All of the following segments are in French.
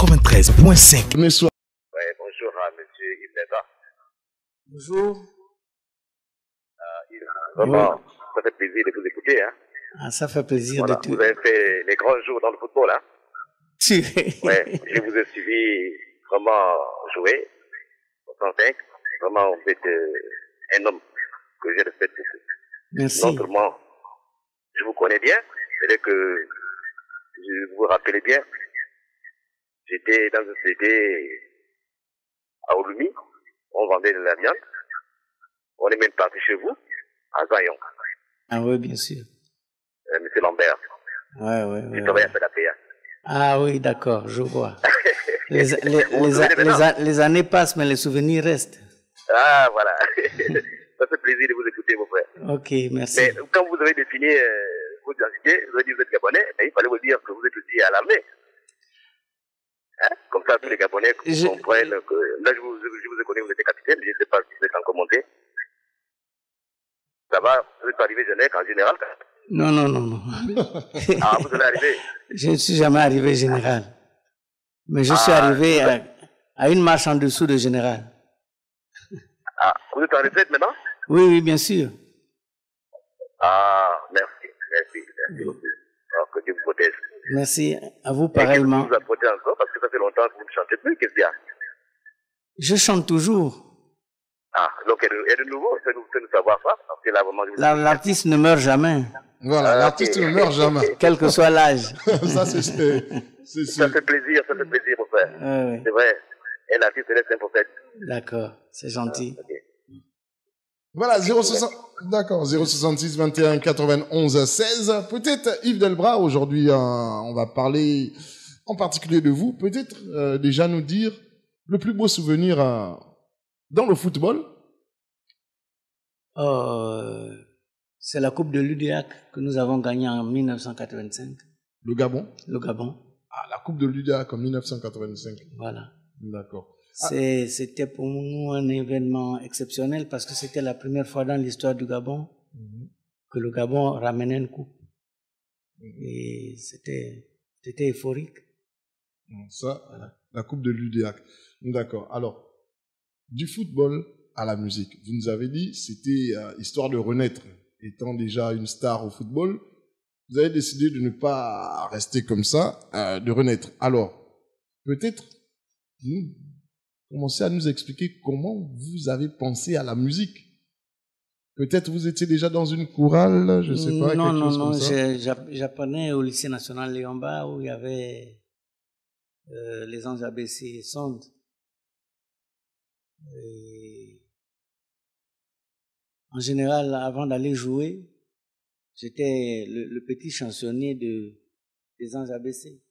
93.5. Bonsoir. Oui, bonjour à monsieur Yves Neda. Bonjour. Vraiment, Oui. ça fait plaisir de vous écouter. Hein. Ah, ça fait plaisir Voilà, de tout. vous avez fait les grands jours dans le football. Hein. Ouais, je vous ai suivi vraiment jouer au 105. Vraiment, vous êtes un homme que je respecte beaucoup. Merci. Non seulement je vous connais bien, c'est que je vous rappelez bien, j'étais dans une société à Olumi, on vendait de la viande, on est même parti chez vous, à Zayon. Ah oui, bien sûr. Monsieur Lambert, Ouais. je travaille à PDPA. Ah oui, d'accord, je vois. Les années passent, mais les souvenirs restent. Ah, voilà. Ça fait plaisir de vous écouter, mon frère. Ok, merci. Mais quand vous avez défini votre identité, vous avez dit que vous êtes Gabonais, mais il fallait vous dire que vous êtes aussi à l'armée. Hein? Comme ça, tous les Gabonais comprennent que... Là, je vous ai connu, vous étiez capitaine, je ne sais pas si vous êtes encore monté. Ça va, vous êtes arrivé en général? Non. Ah, vous êtes arrivé? Je ne suis jamais arrivé général. Mais je suis arrivé à une marche en dessous de général. Ah, vous êtes en retraite maintenant? Oui, bien sûr. Ah, merci beaucoup. Alors que Dieu vous protège. Merci à vous pareillement. Et que vous apportez encore, parce que ça fait longtemps que vous ne chantez plus, qu'est-ce qu'il y a? Je chante toujours. Ah, donc et de nouveau, c'est nous savoir ça, parce que là, vraiment... L'artiste ne meurt jamais. Voilà, l'artiste ne meurt jamais. Quel que soit l'âge. Ça, c'est Ça fait plaisir, mon frère. Oui. C'est vrai. Et l'artiste reste un prophète. D'accord, c'est gentil. Okay. Voilà, 066 21 91 16. Peut-être Yves Delbras, aujourd'hui, on va parler en particulier de vous. Peut-être déjà nous dire le plus beau souvenir dans le football. C'est la Coupe de l'UDEAC que nous avons gagnée en 1985. Le Gabon? Le Gabon. Ah, la Coupe de l'UDEAC en 1985. Voilà. D'accord. C'était pour nous un événement exceptionnel parce que c'était la première fois dans l'histoire du Gabon que le Gabon ramenait une coupe. Et c'était euphorique. Ça, voilà. La Coupe de l'UDEAC. D'accord. Alors, du football à la musique. Vous nous avez dit, c'était histoire de renaître. Étant déjà une star au football, vous avez décidé de ne pas rester comme ça, de renaître. Alors, peut-être, vous commencez à nous expliquer comment vous avez pensé à la musique. Peut-être vous étiez déjà dans une chorale, je ne sais pas, quelque chose comme ça. J'apprenais au lycée national Léomba où il y avait les anges ABC et Sonde. En général, avant d'aller jouer, j'étais le petit chansonnier des anges ABC.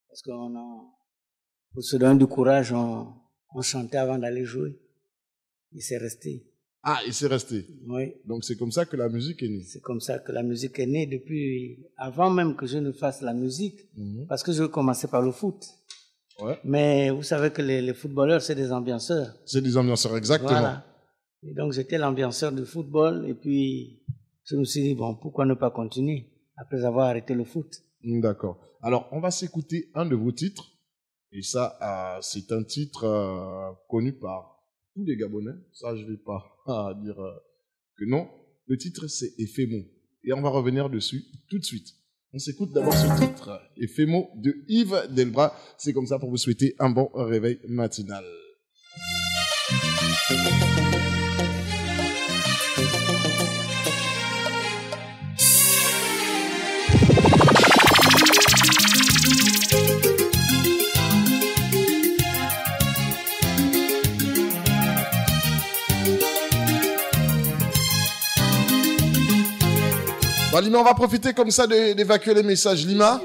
Parce pour se donner du courage, on chantait avant d'aller jouer. Et c'est resté. Ah, et c'est resté. Oui. Donc c'est comme ça que la musique est née. C'est comme ça que la musique est née depuis avant même que je ne fasse la musique. Parce que je commençais par le foot. Ouais. Mais vous savez que les footballeurs, c'est des ambianceurs. C'est des ambianceurs, exactement. Voilà. Et donc j'étais l'ambianceur du football et puis je me suis dit, bon, pourquoi ne pas continuer après avoir arrêté le foot? D'accord. Alors, on va s'écouter un de vos titres. Et ça, c'est un titre connu par tous les Gabonais. Ça, je ne vais pas dire que non. Le titre, c'est Ephémo. Et on va revenir dessus tout de suite. On s'écoute d'abord ce titre, Ephémo de Yves Delbras. C'est comme ça pour vous souhaiter un bon réveil matinal. Bon, Lima, on va profiter comme ça d'évacuer les messages. Lima,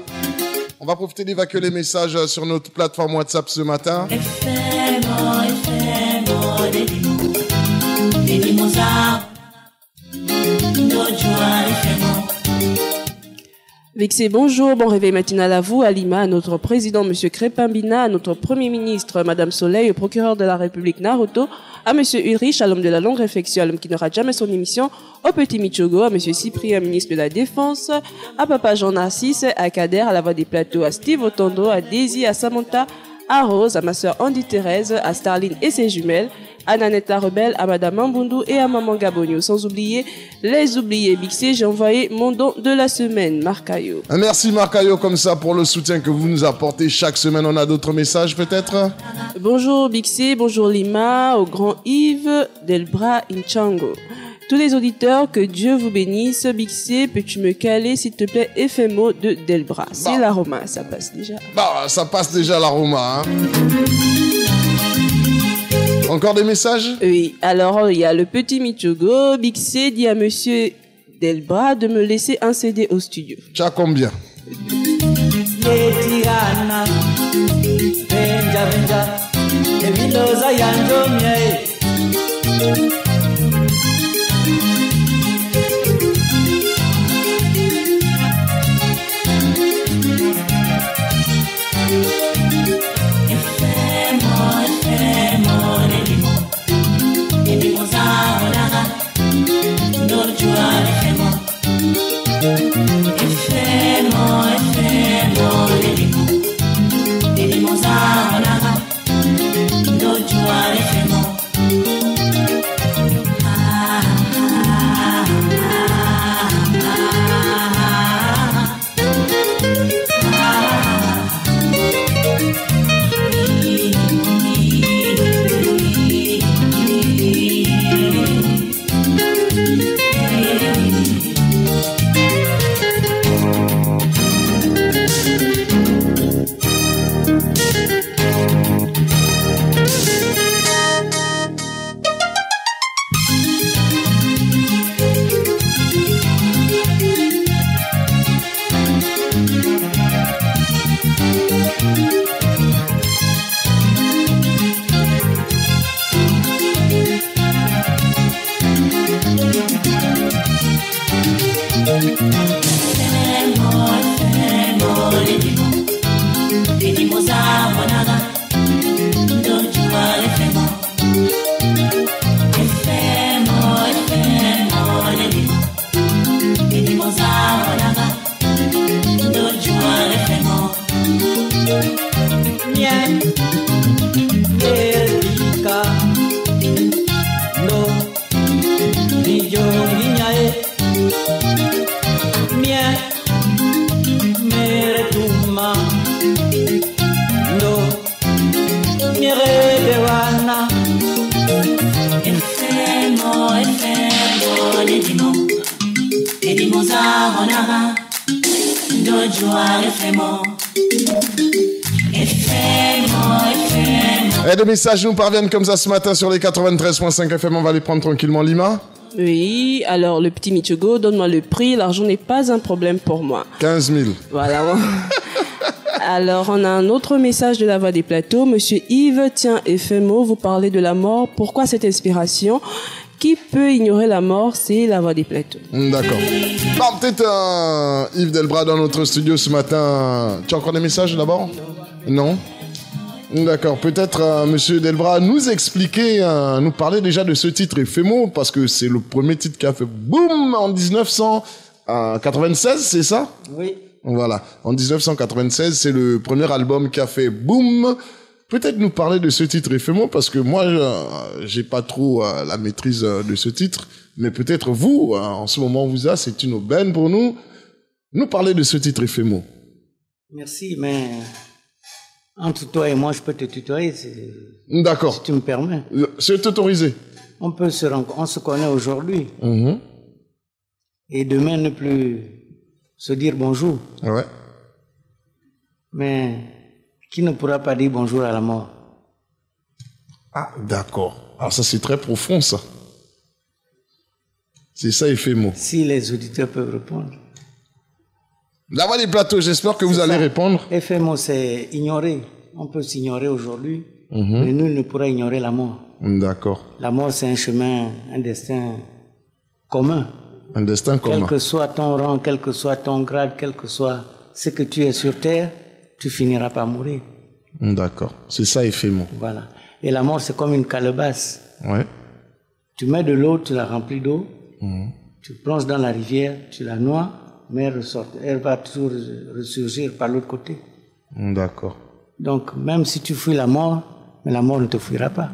on va profiter d'évacuer les messages sur notre plateforme WhatsApp ce matin. Vexé, bonjour, bon réveil matinal à vous, à Lima, à notre président, M. Crépin-Bina, à notre premier ministre, Mme Soleil, au procureur de la République Naruto, à M. Ulrich, à l'homme de la longue réflexion, à l'homme qui ne rate jamais son émission, au petit Michogo, à M. Cyprien, ministre de la Défense, à Papa Jean Narcisse, à Kader, à la voix des plateaux, à Steve Otondo, à Daisy, à Samantha, à Rose, à ma sœur Andy Thérèse, à Starline et ses jumelles, à Nanette la Rebelle, à Madame Mambundu et à Maman Gabonio. Sans oublier les oubliés Bixé, j'ai envoyé mon don de la semaine, Marcayo. Merci Marcayo comme ça pour le soutien que vous nous apportez chaque semaine. On a d'autres messages peut-être? Bonjour Bixé, bonjour Lima, au grand Yves Delbras Inchango. Tous les auditeurs, que Dieu vous bénisse. Bixé, peux-tu me caler s'il te plaît FMO de Delbras? C'est l'aroma, ça passe déjà. Bah, ça passe déjà l'aroma, hein. Encore des messages? Oui, alors il y a le petit Michogo. Bixé dit à monsieur Delbras de me laisser un CD au studio. Tu as combien? Et des messages nous parviennent comme ça ce matin sur les 93.5 FM. On va les prendre tranquillement, Lima. Oui, alors le petit Michogo, donne-moi le prix. L'argent n'est pas un problème pour moi. 15 000. Voilà. Alors, on a un autre message de la Voix des Plateaux. Monsieur Yves, tiens, FMO, vous parlez de la mort. Pourquoi cette inspiration? Qui peut ignorer la mort? C'est la Voix des Plateaux. D'accord. Bon, peut-être Yves Delbras dans notre studio ce matin. Tu as encore des messages d'abord? Non. D'accord. Peut-être Monsieur Delbras nous expliquer, nous parler déjà de ce titre FMO, parce que c'est le premier titre qui a fait boum en 1996, c'est ça? Oui. Voilà. En 1996, c'est le premier album qui a fait boum. Peut-être nous parler de ce titre FMO, parce que moi, j'ai pas trop la maîtrise de ce titre, mais peut-être vous, en ce moment, c'est une aubaine pour nous parler de ce titre FMO. Merci, mais entre toi et moi, je peux te tutoyer, D'accord. Si tu me permets. C'est autorisé. On se connaît aujourd'hui. Et demain, ne plus se dire bonjour. Ouais. Mais qui ne pourra pas dire bonjour à la mort? Ah, d'accord. Alors ça, c'est très profond, ça. C'est ça, FMO. Si les auditeurs peuvent répondre. La Voix des Plateaux, j'espère que vous allez répondre. FMO, c'est ignorer. On peut s'ignorer aujourd'hui, mais nul ne pourra ignorer la mort. D'accord. La mort, c'est un chemin, un destin commun. Un destin commun. Quel que soit ton rang, quel que soit ton grade, quel que soit ce que tu es sur terre, tu finiras par mourir. D'accord. C'est ça, FMO. Voilà. Et la mort, c'est comme une calebasse. Ouais. Tu mets de l'eau, tu la remplis d'eau, tu plonges dans la rivière, tu la noies, mais elle va toujours ressurgir par l'autre côté. D'accord. Donc, même si tu fuis la mort, mais la mort ne te fuira pas.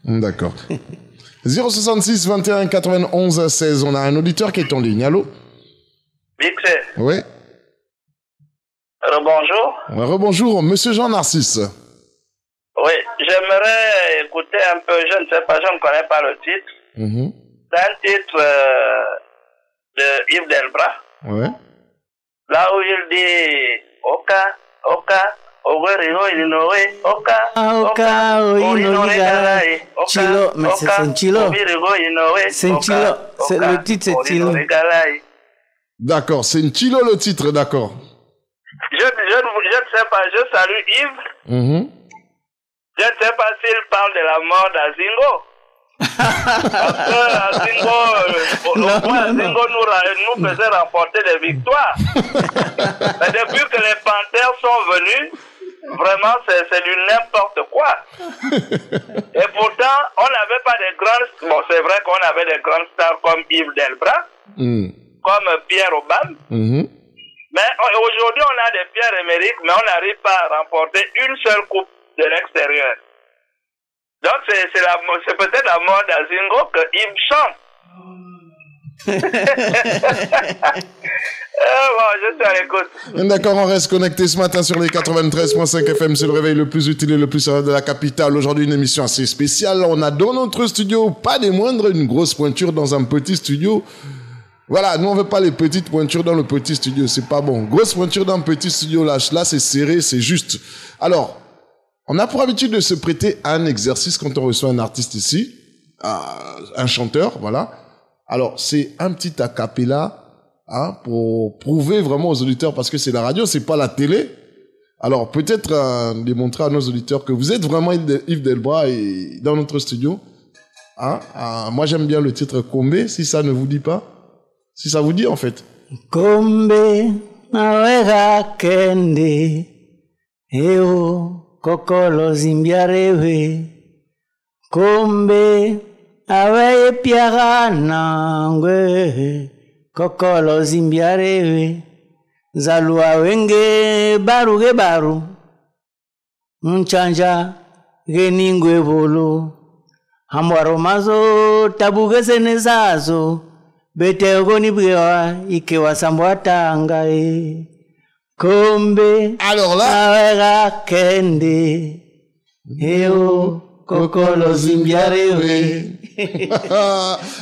D'accord. 066 21 91 16. On a un auditeur qui est en ligne. Allô? Vite. Oui. Bonjour. Rebonjour, Monsieur Jean Narcisse. Oui, j'aimerais écouter un peu, je ne sais pas, je ne connais pas le titre. C'est un titre de Yves Delbras. Oui. Là où il dit Oka, Oka, Oguerino, Illinois, Oka, Oka, Oinoriga, Chilo, mais c'est un Chilo. C'est un Chilo. Le titre, c'est Chilo. D'accord, c'est un Chilo le titre, d'accord. Je ne sais pas, je salue Yves. Je ne sais pas s'il parle de la mort d'Azingo. Parce que Azingo nous faisait remporter des victoires. Mais depuis que les Panthères sont venus, vraiment c'est du n'importe quoi. Et pourtant, on n'avait pas de grandes... Bon, c'est vrai qu'on avait des grandes stars comme Yves Delbras, comme Pierre Aubin. Mais aujourd'hui, on a des Pierre-Emerick, mais on n'arrive pas à remporter une seule coupe de l'extérieur. Donc, c'est peut-être la mort d'Azingo que Yves chante. Bon, je suis à l'écoute. D'accord, on reste connecté ce matin sur les 93.5 FM. C'est le réveil le plus utile et le plus sérieux de la capitale. Aujourd'hui, une émission assez spéciale. On a dans notre studio, pas des moindres, une grosse pointure dans un petit studio. Voilà, nous on veut pas les petites pointures dans le petit studio, c'est pas bon. Grosse pointure dans le petit studio, là c'est serré, c'est juste. Alors, on a pour habitude de se prêter à un exercice quand on reçoit un artiste ici, un chanteur, voilà. Alors, c'est un petit a cappella, pour prouver vraiment aux auditeurs, parce que c'est la radio, c'est pas la télé. Alors, peut-être démontrer à nos auditeurs que vous êtes vraiment Yves Delbras et dans notre studio. Moi j'aime bien le titre Kombe, si ça ne vous dit pas. Si ça vous dit, en fait. Kombe, awega kende, eo, kokolo zimbiarewe. Kombe, aweye piagana, ngwe, kokolo zimbiarewe. Zalua wenge, baru ge baru. Mchanja, geningwe bolo. Hamwaro mazo, tabuge senezazo. Bete goni bwa ikewa sambwatanga Kombe alors là awega kende eo kokolo zimbiarewe.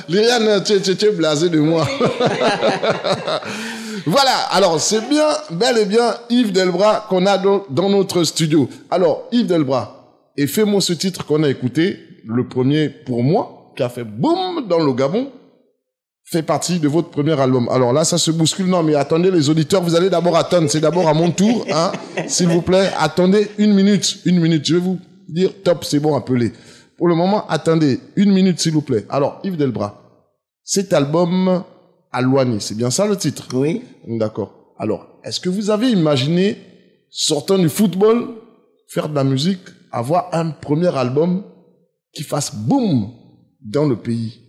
Liliane, tu es blasé de moi. Voilà, alors c'est bien, bel et bien Yves Delbras qu'on a dans notre studio. Alors Yves Delbras, et fais-moi ce titre qu'on a écouté, le premier pour moi, qui a fait boum dans le Gabon, fait partie de votre premier album. Alors là, ça se bouscule. Non, mais attendez, les auditeurs, vous allez d'abord attendre. C'est d'abord à mon tour, s'il vous plaît. Attendez une minute. Je vais vous dire, top, c'est bon, appelez. Pour le moment, attendez une minute, s'il vous plaît. Alors, Yves Delbras, cet album Alouani, c'est bien ça le titre? Oui. D'accord. Alors, est-ce que vous avez imaginé, sortant du football, faire de la musique, avoir un premier album qui fasse boum dans le pays?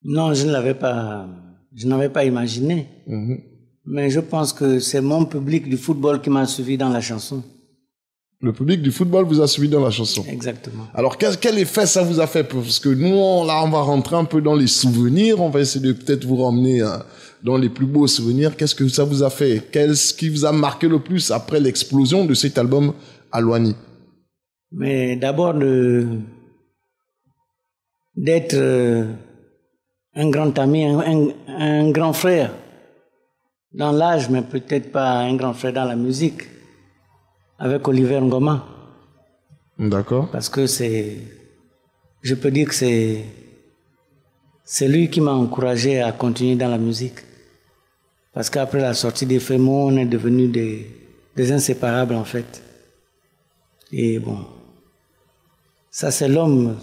Non, je n'avais pas imaginé. Mais je pense que c'est mon public du football qui m'a suivi dans la chanson. Le public du football vous a suivi dans la chanson. Exactement. Alors, quel effet ça vous a fait? Parce que nous, on va rentrer un peu dans les souvenirs. On va essayer de peut-être vous ramener dans les plus beaux souvenirs. Qu'est-ce que ça vous a fait? Qu'est-ce qui vous a marqué le plus après l'explosion de cet album Alouani? Mais d'abord, d'être un grand ami, un grand frère dans l'âge, mais peut-être pas un grand frère dans la musique, avec Oliver Ngoma. D'accord. Parce que je peux dire que c'est lui qui m'a encouragé à continuer dans la musique. Parce qu'après la sortie des Fémaux, on est devenus des inséparables en fait. Et bon, ça c'est l'homme.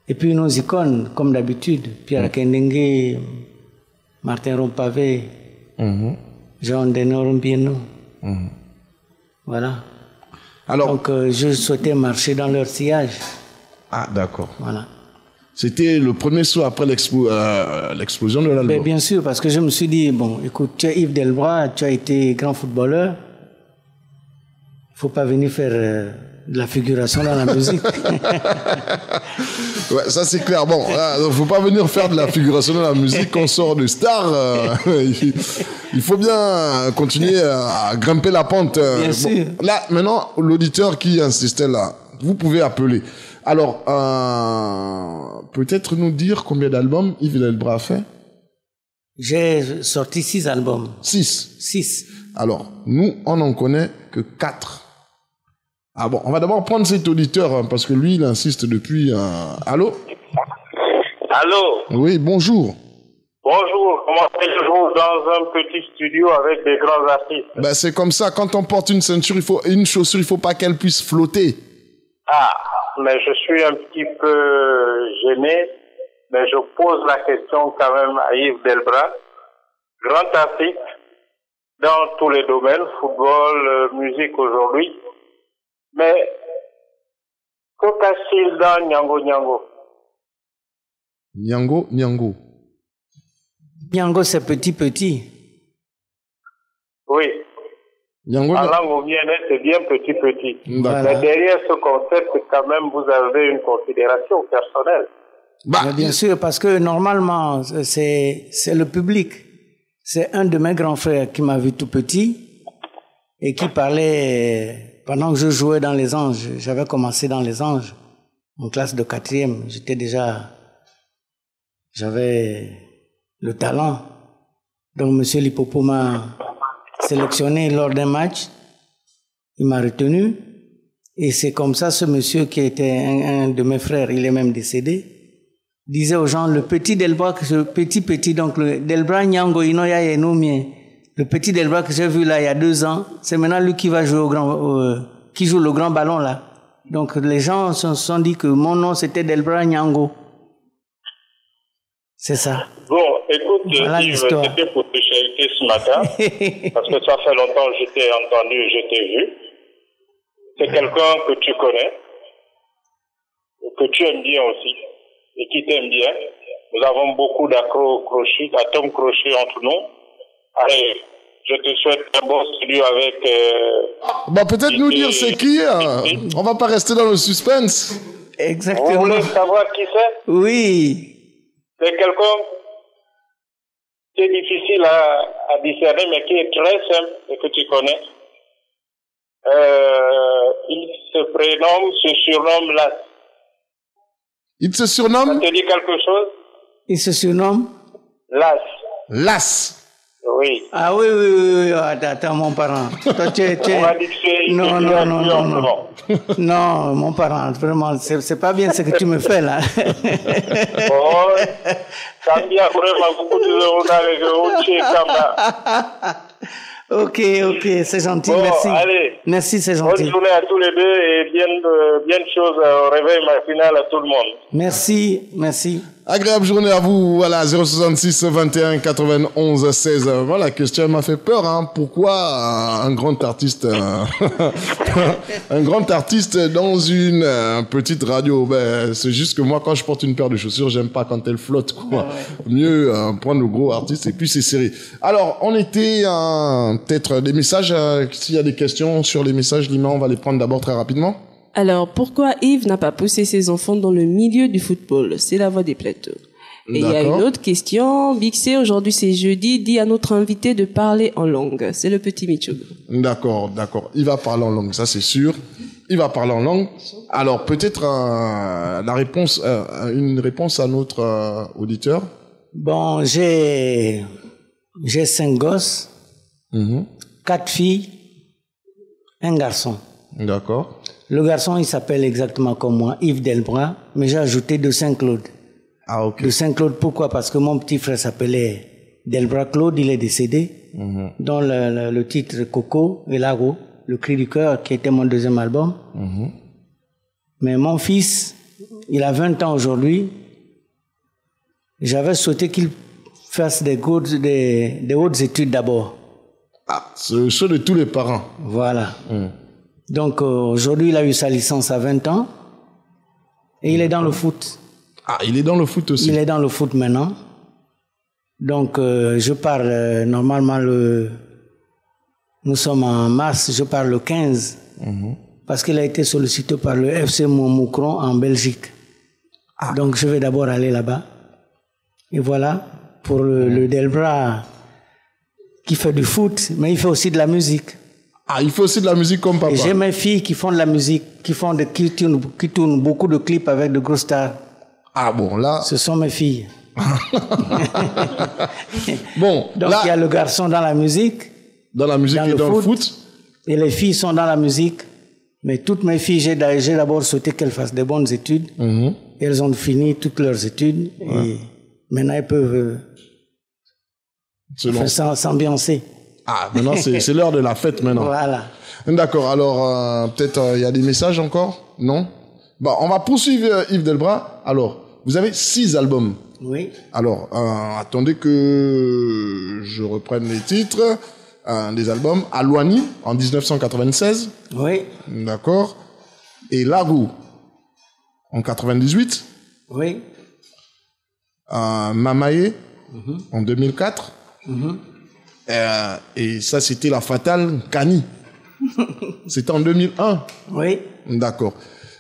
Et puis nos icônes, comme d'habitude, Pierre Kendengue, Martin Rompavé, Jean Denor Mbieno. Voilà. Alors, donc je souhaitais marcher dans leur sillage. Ah, d'accord. Voilà. C'était le premier soir après l'explosion de l'album. Bien sûr, parce que je me suis dit, bon, écoute, tu es Yves Delbras, tu as été grand footballeur. faut pas venir faire de la figuration dans la musique. Ouais, ça c'est clair. Bon, faut pas venir faire de la figuration dans la musique quand on sort de star. Il faut bien continuer à grimper la pente. Bien sûr. Là, maintenant, l'auditeur qui insistait là, vous pouvez appeler. Alors, peut-être nous dire combien d'albums Yves Delbras a fait? J'ai sorti 6 albums. 6. Alors, nous, on n'en connaît que 4. Ah bon, on va d'abord prendre cet auditeur, hein, parce que lui, il insiste depuis... Allô? Allô? Oui, bonjour. Bonjour, comment allez-vous dans un petit studio avec des grands artistes? Ben, c'est comme ça, quand on porte une chaussure, il faut pas qu'elle puisse flotter. Ah, mais je suis un petit peu gêné, mais je pose la question quand même à Yves Delbras, grand artiste dans tous les domaines, football, musique aujourd'hui. Mais que passe-t-il dans Nyango Nyango? Nyango. Nyango, c'est petit. Oui. Nyango, en langue oumienne, c'est bien petit. D'accord. Mais derrière ce concept, quand même, vous avez une considération personnelle. Bah, bien sûr, parce que normalement, c'est le public. C'est un de mes grands frères qui m'a vu tout petit et qui parlait... Pendant que je jouais dans les Anges, j'avais commencé dans les Anges, en classe de 4e, j'avais le talent. Donc M. Lipopo m'a sélectionné lors d'un match, il m'a retenu, et c'est comme ça ce monsieur qui était un de mes frères, il est même décédé, disait aux gens, le petit Delbras, donc le Delbras Nyango Inoya Yenomie, le petit Delbras que j'ai vu là il y a 2 ans, c'est maintenant lui qui va jouer qui joue le grand ballon là. Donc les gens se sont dit que mon nom c'était Delbras Nyango. C'est ça. Bon, écoute, voilà Yves, c'était pour te chariter ce matin, parce que ça fait longtemps que je t'ai entendu, je t'ai vu. C'est quelqu'un que tu connais, que tu aimes bien aussi, et qui t'aime bien. Nous avons beaucoup d'atomes crochus entre nous. Allez, je te souhaite un bon studio avec... peut-être nous dire c'est qui, on va pas rester dans le suspense. Exactement. Vous voulez savoir qui c'est? Oui. C'est quelqu'un qui est difficile à discerner, mais qui est très simple et que tu connais. Il se surnomme Las. Il se surnomme? Ça te dit quelque chose? Il se surnomme? Las. Oui. Ah oui. Attends, mon parent. Toi, tu es... On m'a dit que c'est... Non. Non, mon parent, vraiment, c'est pas bien ce que tu me fais là. Bon, cambia vraiment beaucoup de Ok, c'est gentil, bon, merci. Allez, merci, c'est gentil. Bonne journée à tous les deux et bien de choses au réveil matinal à tout le monde. Merci. Agréable journée à vous. Voilà, 066 21 91 16. Voilà, la question m'a fait peur, hein. Pourquoi un grand artiste, un grand artiste dans une petite radio? Ben, c'est juste que moi, quand je porte une paire de chaussures, j'aime pas quand elle flotte, quoi. Mieux prendre le gros artiste et puis c'est serré. Alors, on était peut-être des messages. S'il y a des questions sur les messages, Lima, on va les prendre d'abord très rapidement. Alors, pourquoi Yves n'a pas poussé ses enfants dans le milieu du football? C'est la voix des plateaux. Et il y a une autre question. Bixé, aujourd'hui c'est jeudi, dit à notre invité de parler en langue. C'est le petit Michoug. D'accord. Il va parler en langue, ça c'est sûr. Il va parler en langue. Alors, peut-être une réponse à notre auditeur. Bon, j'ai 5 gosses, 4 filles, 1 garçon. D'accord. Le garçon, il s'appelle exactement comme moi, Yves Delbras, mais j'ai ajouté de Saint-Claude. Ah, ok. De Saint-Claude, pourquoi? Parce que mon petit frère s'appelait Delbras Claude, il est décédé, dont le titre Coco et Lago, Le Cri du Cœur, qui était mon 2e album. Mais mon fils, il a 20 ans aujourd'hui. J'avais souhaité qu'il fasse des hautes études d'abord. Ah, c'est le choix de tous les parents. Voilà. Donc aujourd'hui, il a eu sa licence à 20 ans et il est dans le foot. Ah, il est dans le foot aussi. Il est dans le foot maintenant. Donc je pars normalement nous sommes en mars, je pars le 15 parce qu'il a été sollicité par le FC Montmoucron en Belgique. Donc je vais d'abord aller là-bas. Et voilà, pour le Delbras qui fait du foot, mais il fait aussi de la musique. Ah, il fait aussi de la musique comme papa. Et j'ai mes filles qui font de la musique, qui tournent beaucoup de clips avec de grosses stars. Ah bon, là... Ce sont mes filles. Bon, donc là, il y a le garçon dans la musique. Dans la musique et dans le foot. Et les filles sont dans la musique. Mais toutes mes filles, j'ai d'abord souhaité qu'elles fassent de bonnes études. Et elles ont fini toutes leurs études. Et maintenant, elles peuvent s'ambiancer. Ah, maintenant, c'est l'heure de la fête maintenant. Voilà. D'accord, alors peut-être il y a des messages encore? Non? Bon, on va poursuivre Yves Delbras. Alors, vous avez 6 albums. Oui. Alors, attendez que je reprenne les titres. Des albums. Alouani, en 1996. Oui. D'accord. Et Larou, en 98. Oui. Mamaye, en 2004. Et ça, c'était la fatale Kani. C'était en 2001. Oui. D'accord.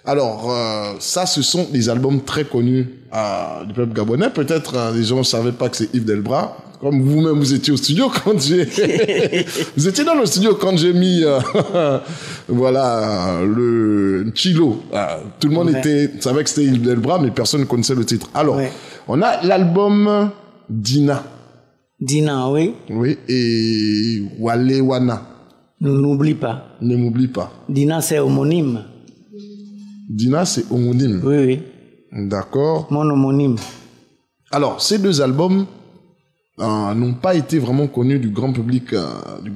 Alors, ça, ce sont des albums très connus du peuple gabonais. Peut-être les gens ne savaient pas que c'est Yves Delbras. Comme vous-même, vous étiez au studio quand j'ai... vous étiez dans le studio quand j'ai mis, voilà, le Chilo. Tout le monde savait que c'était Yves Delbras, mais personne ne connaissait le titre. Alors, on a l'album Dina. Dina, oui. Oui, et Walewana. Ne m'oublie pas. Ne m'oublie pas. Dina, c'est homonyme. Dina, c'est homonyme. Oui, oui. D'accord. Mon homonyme. Alors, ces 2 albums n'ont pas été vraiment connus du grand public,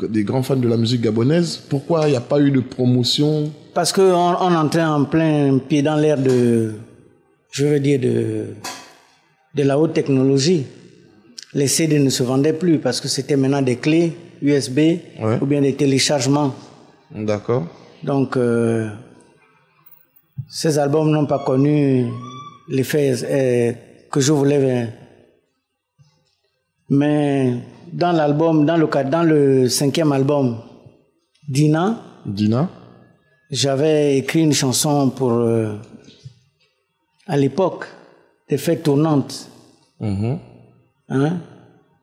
des grands fans de la musique gabonaise. Pourquoi il n'y a pas eu de promotion? Parce qu'on entrait en plein pied dans l'ère de la haute technologie. Les CD ne se vendaient plus parce que c'était maintenant des clés USB ou bien des téléchargements. D'accord. Donc, ces albums n'ont pas connu l'effet que je voulais. Mais dans le 5e album, Dina, j'avais écrit une chanson pour, à l'époque, des fêtes tournantes. Hein?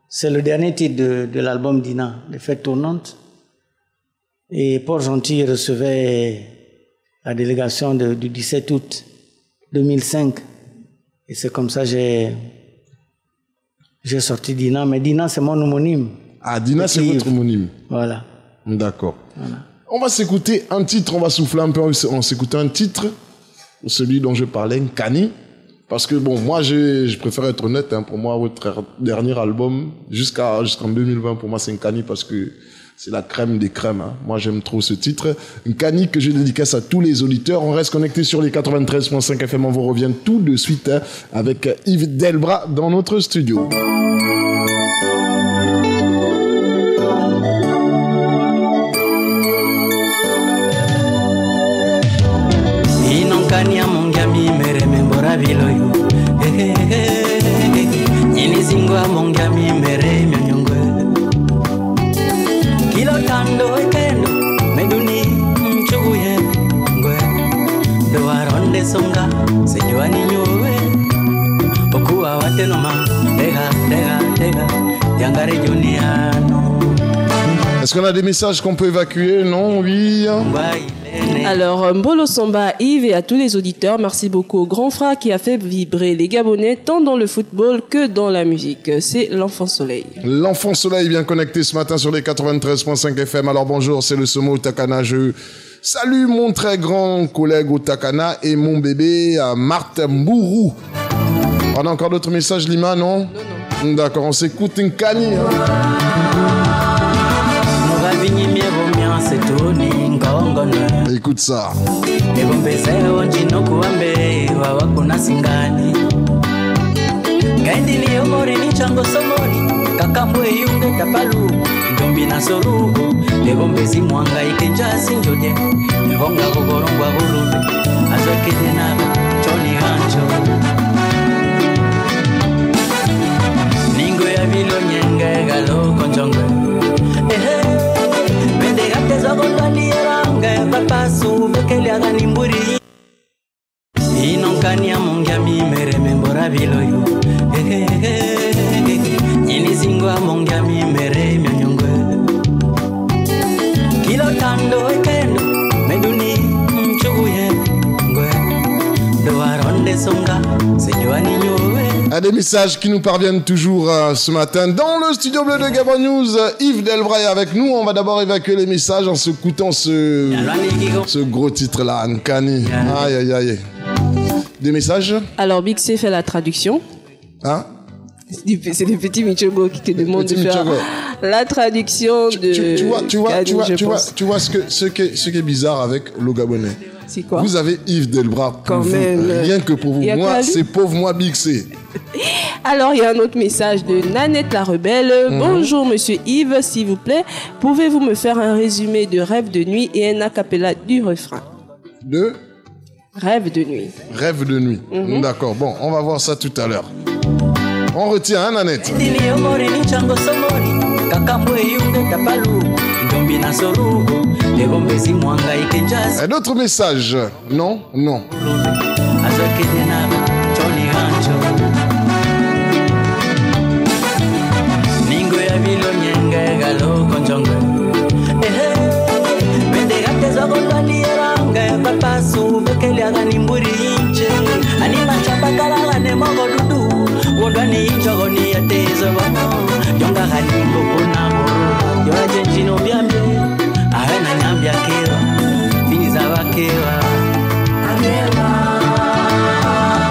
C'est le dernier titre de l'album Dina, des fêtes tournantes. Et Port-Gentil recevait la délégation du 17 août 2005. Et c'est comme ça que j'ai sorti Dina. Mais Dina, c'est mon homonyme. Ah, Dina, c'est votre homonyme. Voilà. D'accord. Voilà. On va s'écouter un titre, on va souffler un peu, on s'écoute un titre, celui dont je parlais, Nkani. Parce que bon, moi, je préfère être honnête, hein, pour moi, votre dernier album, jusqu'en 2020, pour moi, c'est Nkani parce que c'est la crème des crèmes, hein. Moi, j'aime trop ce titre. Nkani que je dédicace à tous les auditeurs. On reste connecté sur les 93.5 FM. On vous revient tout de suite, hein, avec Yves Delbras dans notre studio. Kania mongami meremembora biloyo Nyini zingwa mongami mere myonyongwe Kilo tando ekendo meduni mchuguye ngwe Doaronde songa sejuani nyowe Okuwa watenoma Dega Yangare juniano. Est-ce qu'on a des messages qu'on peut évacuer? Non? Oui. Alors, Mbolo Samba, Yves et à tous les auditeurs, merci beaucoup au grand frère qui a fait vibrer les Gabonais tant dans le football que dans la musique. C'est l'Enfant Soleil. L'Enfant Soleil bien connecté ce matin sur les 93.5 FM. Alors bonjour, c'est le Somo Otakana. Je salue mon très grand collègue Otakana et mon bébé Martin Mbourou. On a encore d'autres messages, Lima, non? Non. D'accord, on s'écoute Nkani. Écoute ça. Papa Kilotania mongiami meremembora biloyo. Nyinizingwa mongiami mere myanyongwe. Kilotando ekendo meduni mchuye ngwe. Doaronde songa sejoani nyowe. Des messages qui nous parviennent toujours ce matin dans le studio bleu de Gabon News. Yves Delbras est avec nous. On va d'abord évacuer les messages en s'écoutant ce gros titre-là, Nkani. Aïe, aïe, aïe. Des messages? Alors, Big C fait la traduction. Hein? C'est le petit Michogo qui te demande de faire la traduction de... Tu vois ce qui est bizarre avec le Gabonais. C'est quoi? Vous avez Yves Delbras pour vous, rien que pour vous. Moi, c'est pauvre moi Big C. Alors, il y a un autre message de Nanette la Rebelle. Bonjour, monsieur Yves, s'il vous plaît. Pouvez-vous me faire un résumé de Rêve de nuit et un acapella du refrain? De Rêve de nuit. Rêve de nuit. D'accord. Bon, on va voir ça tout à l'heure. On retient, hein, Nanette? Un autre message? Non, non.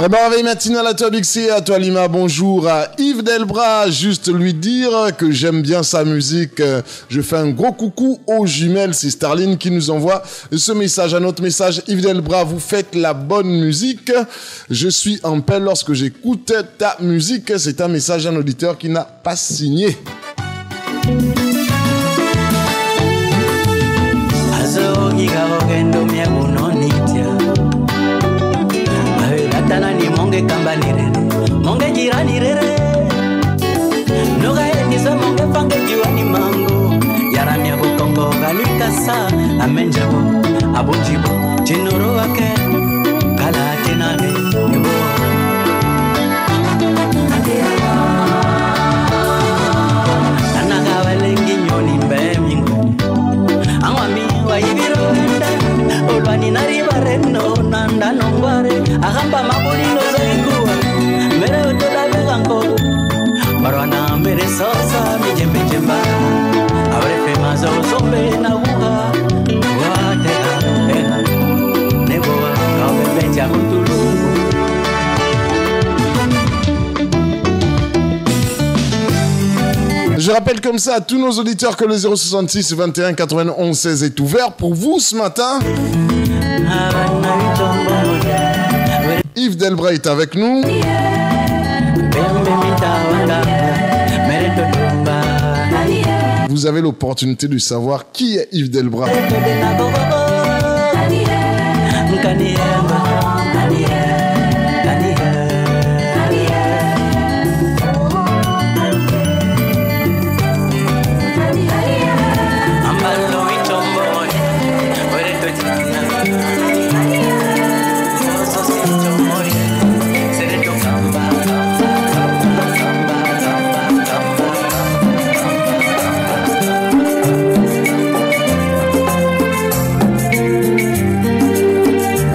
Bon réveil matinal à toi Big C, à toi Lima, bonjour à Yves Delbras, juste lui dire que j'aime bien sa musique. Je fais un gros coucou aux jumelles, c'est Starline qui nous envoie ce message. Un autre message, Yves Delbras, vous faites la bonne musique. Je suis en paix lorsque j'écoute ta musique. C'est un message d'un auditeur qui n'a pas signé. Tanani monge kambanire monge jirani rere noga enizo monge pange jiwani mango yaramia bukongo galikasa amenjabo abujibo chinoro wake kala tenage nibo nanaga walengi nyoni mbemingo angwami wa ibiro enda olwani nariba reno nanda nongware agamba mabulino zaikuwa mere utoda begango barwana mere sosa mijembejemba abre femazo sombe na uga watega neboa kabebeja mutulu. Je rappelle comme ça à tous nos auditeurs que le 066 21 91 16 est ouvert pour vous ce matin. Yves Delbras est avec nous. Vous avez l'opportunité de savoir qui est Yves Delbras.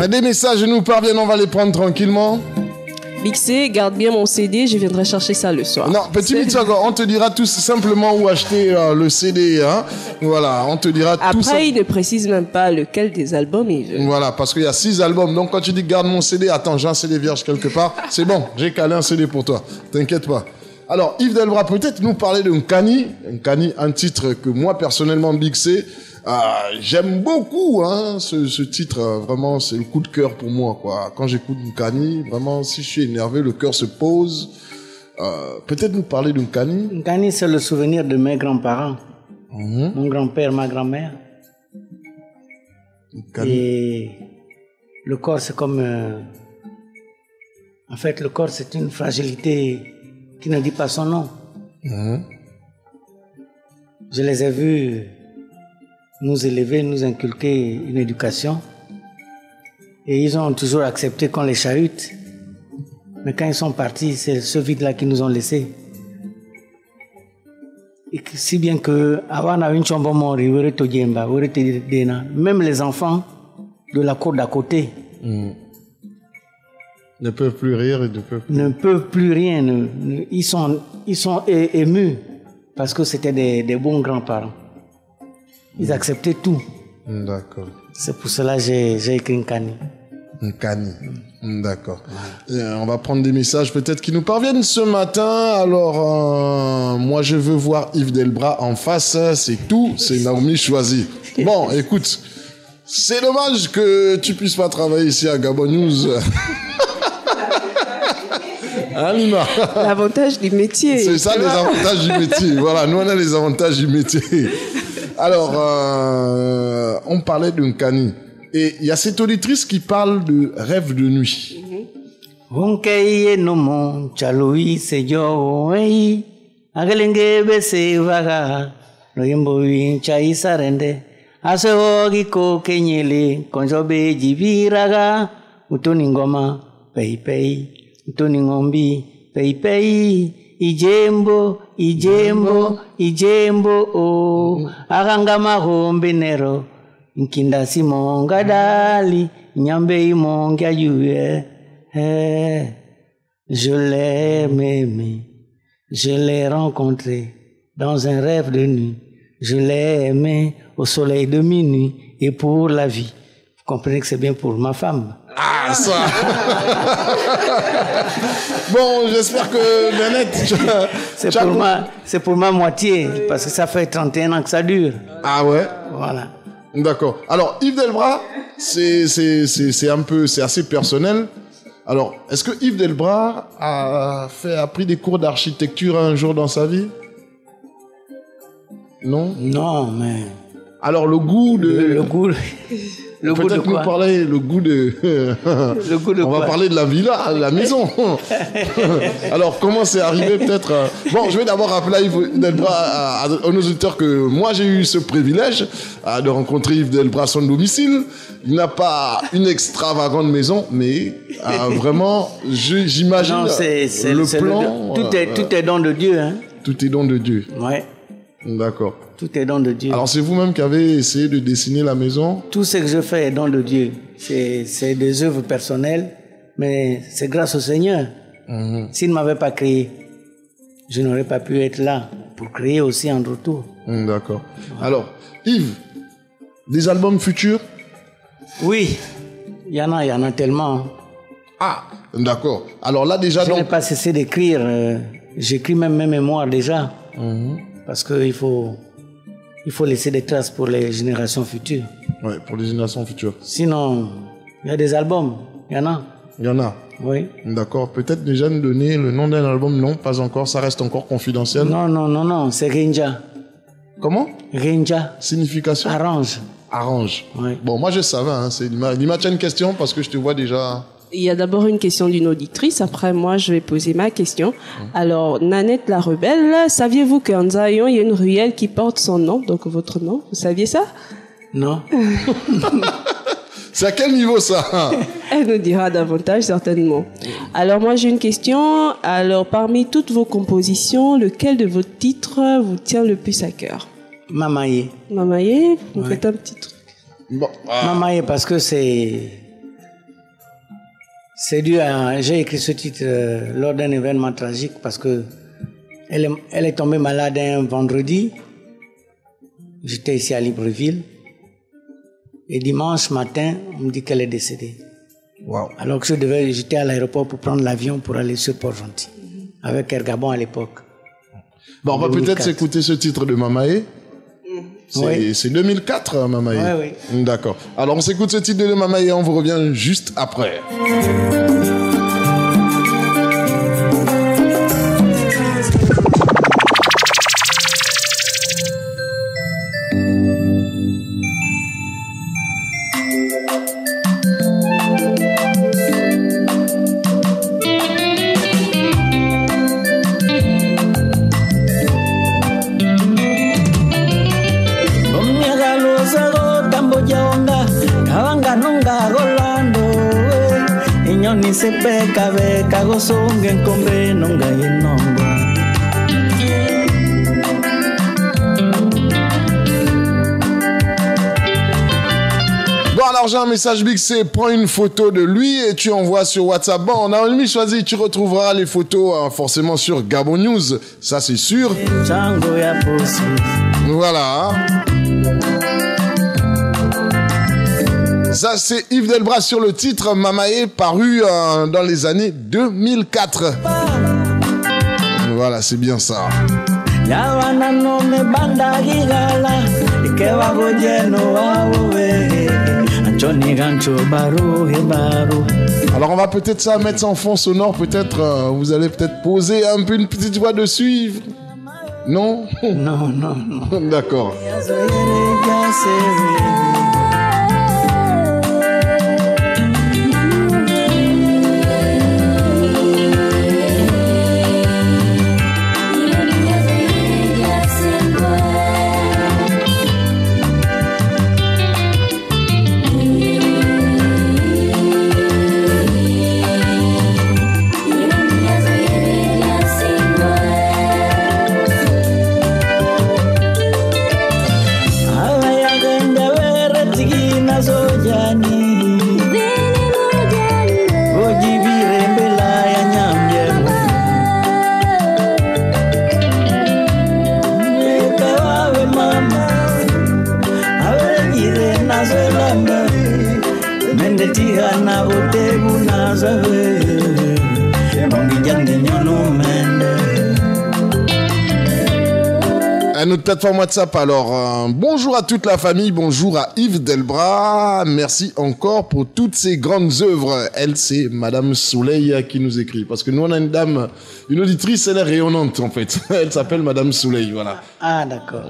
Des messages nous parviennent, on va les prendre tranquillement. Big C, garde bien mon CD, je viendrai chercher ça le soir. Non, petit Mitsogo, on te dira tous simplement où acheter le CD. Hein. Voilà, on te dira tout ça. Après, il ne précise même pas lequel des albums il veut. Voilà, parce qu'il y a 6 albums. Donc quand tu dis garde mon CD, attends, j'ai un CD vierge quelque part. C'est bon, j'ai calé un CD pour toi. T'inquiète pas. Alors, Yves Delbras, peut-être nous parler de Nkani. Nkani, un titre que moi, personnellement, Big C, j'aime beaucoup, hein, ce titre. Vraiment, c'est le coup de cœur pour moi, quoi. Quand j'écoute Nkani, vraiment, si je suis énervé, le cœur se pose. Peut-être nous parler de Nkani. Nkani, c'est le souvenir de mes grands-parents. Mon grand-père, ma grand-mère. Et le corps, c'est comme... En fait, le corps, c'est une fragilité qui ne dit pas son nom. Je les ai vus nous élever, nous inculquer une éducation. Et ils ont toujours accepté qu'on les chahute. Mais quand ils sont partis, c'est ce vide-là qu'ils nous ont laissé. Et si bien que même les enfants de la cour d'à côté ne peuvent plus rire et ne peuvent plus rien. Ils sont émus parce que c'était des bons grands-parents. Ils acceptaient tout. D'accord. C'est pour cela que j'ai écrit Nkani. Nkani. D'accord. On va prendre des messages peut-être qui nous parviennent ce matin. Alors, moi je veux voir Yves Delbras en face. C'est tout. C'est Naomi choisi. Bon, écoute. C'est dommage que tu puisses pas travailler ici à Gabon News. Hein, Lima? L'avantage du métier. C'est ça les avantages du métier. Voilà, nous on a les avantages du métier. Alors, on parlait de Nkani. Et il y a cette auditrice qui parle de rêve de nuit. Asogi ko kenyele konjobe jibiraga utoni ngoma pei pei utoni ngombi pei pei ijembo o aganga mahombe nero nkinda simonga dali nyambe imonga yuye je l'ai aimé, je l'ai rencontré dans un rêve de nuit, je l'ai aimé au soleil de minuit et pour la vie. Vous comprenez que c'est bien pour ma femme. Ah, ça. Bon, j'espère que Nanette... C'est pour ma moitié, parce que ça fait 31 ans que ça dure. Ah ouais? Voilà. D'accord. Alors, Yves Delbras, c'est assez personnel. Alors, est-ce que Yves Delbras a pris des cours d'architecture un jour dans sa vie? Non? Non, mais... Alors, le goût de... Le goût de nous quoi? parler le goût de... Le goût de On quoi? va parler de la villa, de la maison. Alors, comment c'est arrivé peut-être... Bon, je vais d'abord rappeler à Yves Delbras, à nos auditeurs, que moi, j'ai eu ce privilège de rencontrer Yves Delbras à son domicile. Il n'a pas une extravagante maison, mais vraiment, j'imagine le plan... Tout est don de Dieu. Hein? Tout est don de Dieu. Ouais. D'accord. Tout est don de Dieu. Alors, c'est vous-même qui avez essayé de dessiner la maison? Tout ce que je fais est don de Dieu. C'est des œuvres personnelles, mais c'est grâce au Seigneur. S'il ne m'avait pas créé, je n'aurais pas pu être là pour créer aussi en retour. D'accord. Alors, Yves, des albums futurs? Oui, il y en a tellement. Ah, d'accord. Alors là, déjà... Je n'ai pas cessé d'écrire. J'écris même mes mémoires déjà. Parce qu'il faut laisser des traces pour les générations futures. Oui, pour les générations futures. Sinon, il y a des albums. Il y en a. Il y en a. Oui. D'accord. Peut-être déjà nous donner le nom d'un album? Non, pas encore. Ça reste encore confidentiel. Non. C'est Rinja. Comment? Rinja. Signification? Arrange. Arrange. Oui. Bon, moi je savais. Hein, c'est Lima, tu as une question parce que je te vois déjà... Il y a d'abord une question d'une auditrice, après moi je vais poser ma question. Alors, Nanette la rebelle, saviez-vous qu'en Zaïon, il y a une ruelle qui porte son nom, donc votre nom, vous saviez ça? Non. C'est à quel niveau ça? Elle nous dira davantage certainement. Alors moi j'ai une question, alors parmi toutes vos compositions, lequel de vos titres vous tient le plus à cœur? Mamaye. Mamaye, vous faites un petit truc. Bon, Mamaye parce que c'est dû à... J'ai écrit ce titre lors d'un événement tragique parce que elle est tombée malade un vendredi. J'étais ici à Libreville. Et dimanche matin, on me dit qu'elle est décédée. wow. Alors que j'étais à l'aéroport pour prendre l'avion pour aller sur Port-Gentil. Avec Air Gabon à l'époque. Bon, on va peut-être s'écouter ce titre de Mamaye. C'est 2004, Mamaye. Oui. D'accord. Alors, on s'écoute ce titre de Mamaye et on vous revient juste après. ni se beka beka gosonge nkombe nonga yenongo. Bon, alors j'ai un message big, c'est prends une photo de lui et tu envoies sur WhatsApp. Bon, Naomi choisit, tu retrouveras les photos forcément sur Gabon News, ça c'est sûr. Voilà. Ça c'est Yves Delbras sur le titre Mamae, paru dans les années 2004. Voilà, c'est bien ça. Alors on va peut-être ça mettre ça en fond sonore, peut-être vous allez peut-être poser un peu une petite voix dessus. Non? Non, non, non. D'accord. Notre plateforme WhatsApp, alors bonjour à toute la famille, bonjour à Yves Delbras, merci encore pour toutes ces grandes œuvres. Elle, c'est Madame Soleil qui nous écrit, parce que nous on a une dame, une auditrice, elle est rayonnante en fait, elle s'appelle Madame Soleil, voilà. Ah d'accord.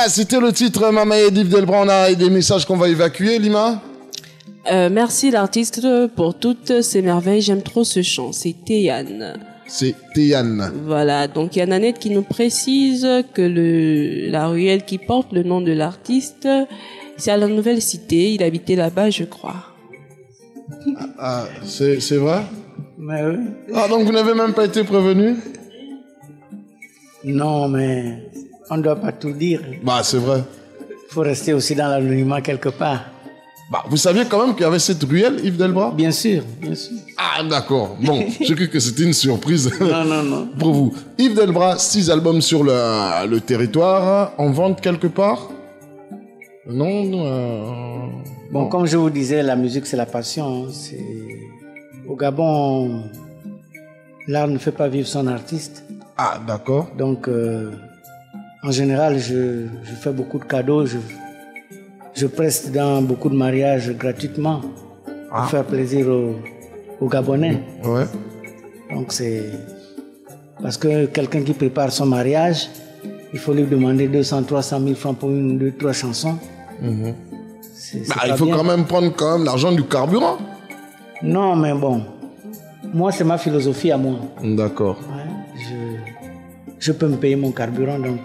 C'était le titre Mamae d'Yves Delbras. On a des messages qu'on va évacuer, Lima. Merci l'artiste pour toutes ces merveilles. J'aime trop ce chant. C'est Théane. C'est Théane. Voilà. Donc il y a Nanette qui nous précise que la ruelle qui porte le nom de l'artiste, c'est à la Nouvelle Cité. Il habitait là-bas, je crois. Ah, c'est vrai? Mais oui. Ah, donc vous n'avez même pas été prévenu? Non, mais on ne doit pas tout dire. Bah, c'est vrai. Il faut rester aussi dans l'anonymat quelque part. Bah, vous saviez quand même qu'il y avait cette ruelle, Yves Delbras? Bien sûr, bien sûr. Ah, d'accord. Bon, j'ai cru que c'était une surprise. Non, non, non. Pour vous. Yves Delbras, 6 albums sur le territoire, en vente quelque part? Non, Bon, comme je vous disais, la musique, c'est la passion. Au Gabon, l'art ne fait pas vivre son artiste. Ah, d'accord. Donc, en général, je fais beaucoup de cadeaux. Je preste dans beaucoup de mariages gratuitement pour faire plaisir aux Gabonais. Ouais. Donc, c'est parce que quelqu'un qui prépare son mariage, il faut lui demander 200, 300 000 francs pour 1, 2, 3 chansons. Il faut quand même prendre l'argent du carburant. Non, mais bon. Moi, c'est ma philosophie à moi. D'accord. Ouais, je peux me payer mon carburant, donc